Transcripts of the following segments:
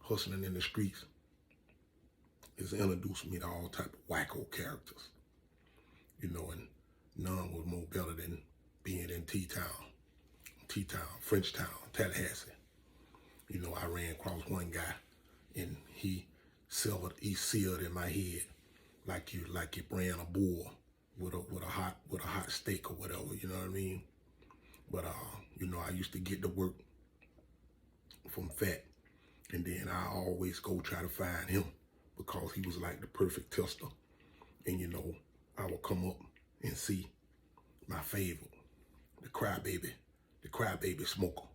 hustling in the streets has introduced me to all type of wacko characters, you know, and none was more better than being in T-Town, Frenchtown, Tallahassee. You know, I ran across one guy and he sealed in my head like you ran a bull with a hot steak or whatever, you know what I mean? But you know, I used to get to work from Fat, and then I always go try to find him because he was like the perfect tester. And you know, I would come up and see my favorite, the crybaby smoker,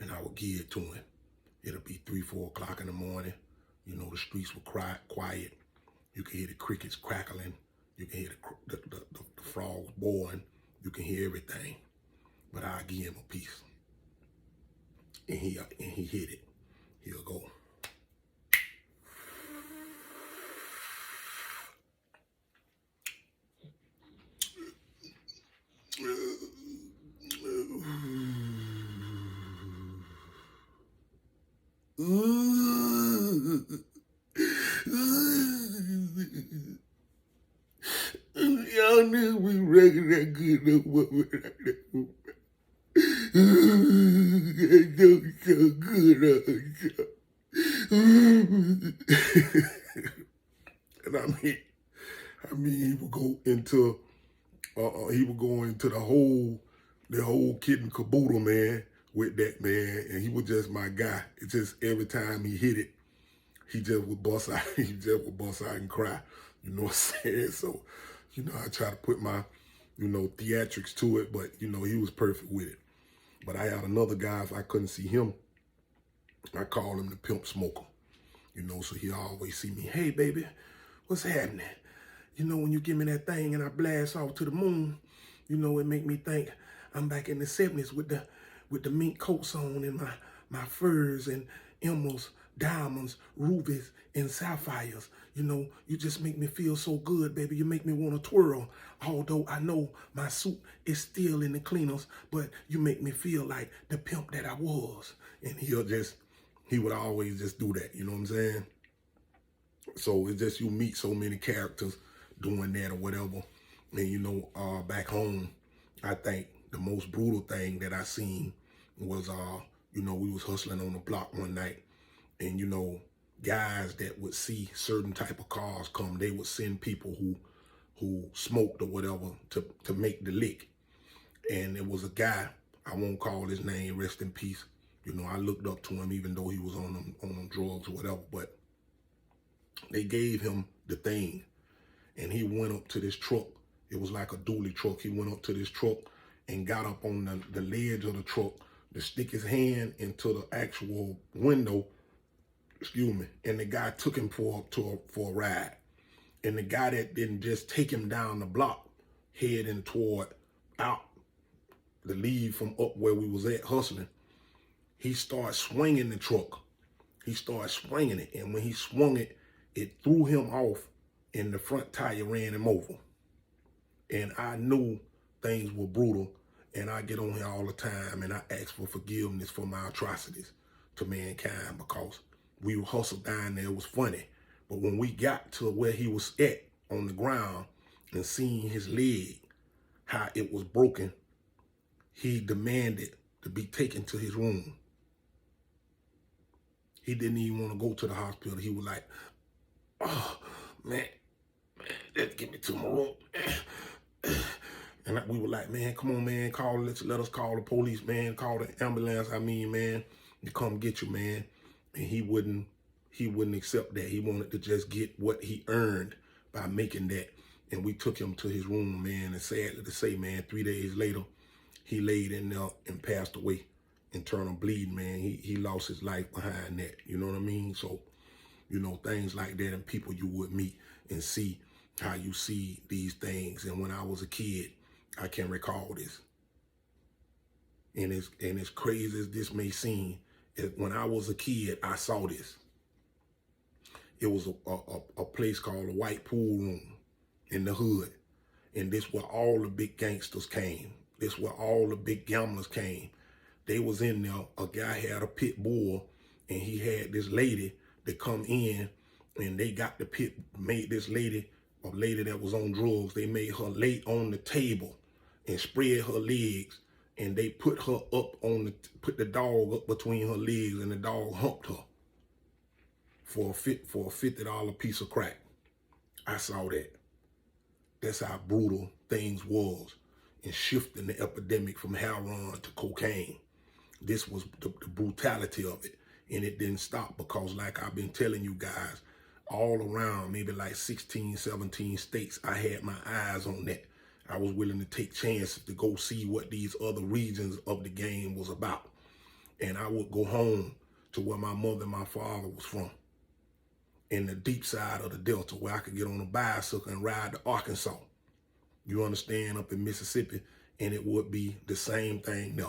and I would give it to him. It'll be 3, 4 o'clock in the morning. You know, the streets were quiet. You can hear the crickets crackling. You can hear the frogs boiling. You can hear everything. But I'll give him a piece. And he hit it. He'll go. Y'all knew we record that good no woman like that. It's so good. And I mean, he would go into the whole kit and caboodle, man, with that, man. And he was just my guy. It's just every time he hit it, he just would bust out. He just would bust out and cry. You know what I'm saying? So, you know, I try to put my, you know, theatrics to it, but, you know, he was perfect with it. But I had another guy, if I couldn't see him, I called him the pimp smoker. You know, so he always see me, hey, baby, what's happening? You know, when you give me that thing and I blast off to the moon, you know, it make me think I'm back in the 70s with the mink coats on and my furs and emeralds, diamonds, rubies, and sapphires. You know, you just make me feel so good, baby. You make me want to twirl. Although I know my suit is still in the cleaners, but you make me feel like the pimp that I was. And he would always just do that, you know what I'm saying? So it's just you meet so many characters doing that or whatever. And you know, back home, I think the most brutal thing that I seen was, you know, we was hustling on the block one night, and you know, guys that would see certain type of cars come, they would send people who smoked or whatever to make the lick. And it was a guy, I won't call his name, rest in peace. You know, I looked up to him even though he was on them drugs or whatever, but they gave him the thing and he went up to this truck. It was like a dually truck. He went up to this truck and got up on the ledge of the truck to stick his hand into the actual window, and the guy took him for a ride. And the guy that didn't just take him down the block, heading toward out the lead from up where we was at hustling, he started swinging the truck. He started swinging it, and when he swung it, it threw him off, and the front tire ran him over. And I knew things were brutal, and I get on here all the time, and I ask for forgiveness for my atrocities to mankind because we hustled down there. It was funny. But when we got to where he was at on the ground and seeing his leg, how it was broken, he demanded to be taken to his room. He didn't even want to go to the hospital. He was like, oh, man, let's get me to my room. And we were like, man, come on, man, let us call the police, man, call the ambulance, man, to come get you, man. And he wouldn't accept that. He wanted to just get what he earned by making that. And we took him to his room, man, and sadly to say, man, 3 days later, he laid in there and passed away. Internal bleeding, man. He lost his life behind that. You know what I mean? So, you know, things like that and people you would meet and see how you see these things. And when I was a kid, I can recall this. And as crazy as this may seem, when I was a kid, I saw this. It was a place called the White Pool Room in the hood. And this where all the big gangsters came. This where all the big gamblers came. They was in there. A guy had a pit bull and he had this lady that come in, and they got the pit, made this lady, a lady that was on drugs, they made her lay on the table and spread her legs, and they put her up on the, put the dog up between her legs, and the dog humped her for a $50 piece of crack. I saw that. That's how brutal things was in shifting the epidemic from heroin to cocaine. This was the brutality of it. And it didn't stop because, like I've been telling you guys, all around, maybe like 16, 17 states, I had my eyes on that. I was willing to take chances to go see what these other regions of the game was about. And I would go home to where my mother and my father was from, in the deep side of the Delta, where I could get on a bicycle and ride to Arkansas. You understand, up in Mississippi, and it would be the same thing there.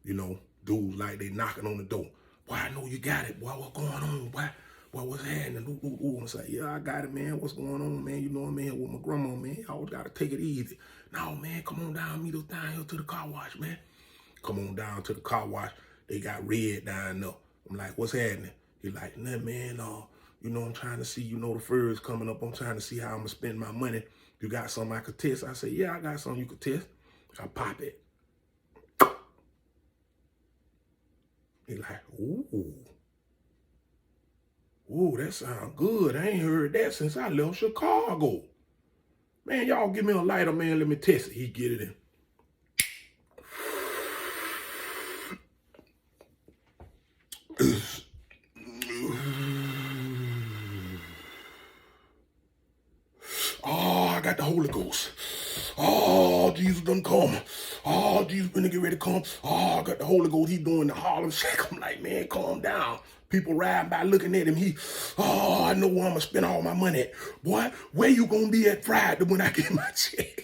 You know, dudes like they knocking on the door. Boy, I know you got it. Boy, what's going on? Boy, what's happening? Ooh. And say, yeah, I got it, man. What's going on, man? You know I'm in here with my grandma, man. I always got to take it easy. No, man, come on down, meet us down here to the car wash, man. Come on down to the car wash. They got red down there. I'm like, what's happening? He like, nah, man, you know, I'm trying to see, you know, the fur is coming up. I'm trying to see how I'm going to spend my money. You got something I could test? I say, yeah, I got something you could test. I pop it. He like, ooh, that sound good. I ain't heard that since I left Chicago. Man, y'all give me a lighter, man. Let me test it. He get it in. Oh, I got the Holy Ghost. Oh, Jesus done come. Oh, Jesus gonna get ready to come. Oh, I got the Holy Ghost. He doing the Harlem Shake. I'm like, man, calm down. People riding by looking at him. I know where I'm gonna spend all my money at. Boy, where you gonna be at Friday when I get my check?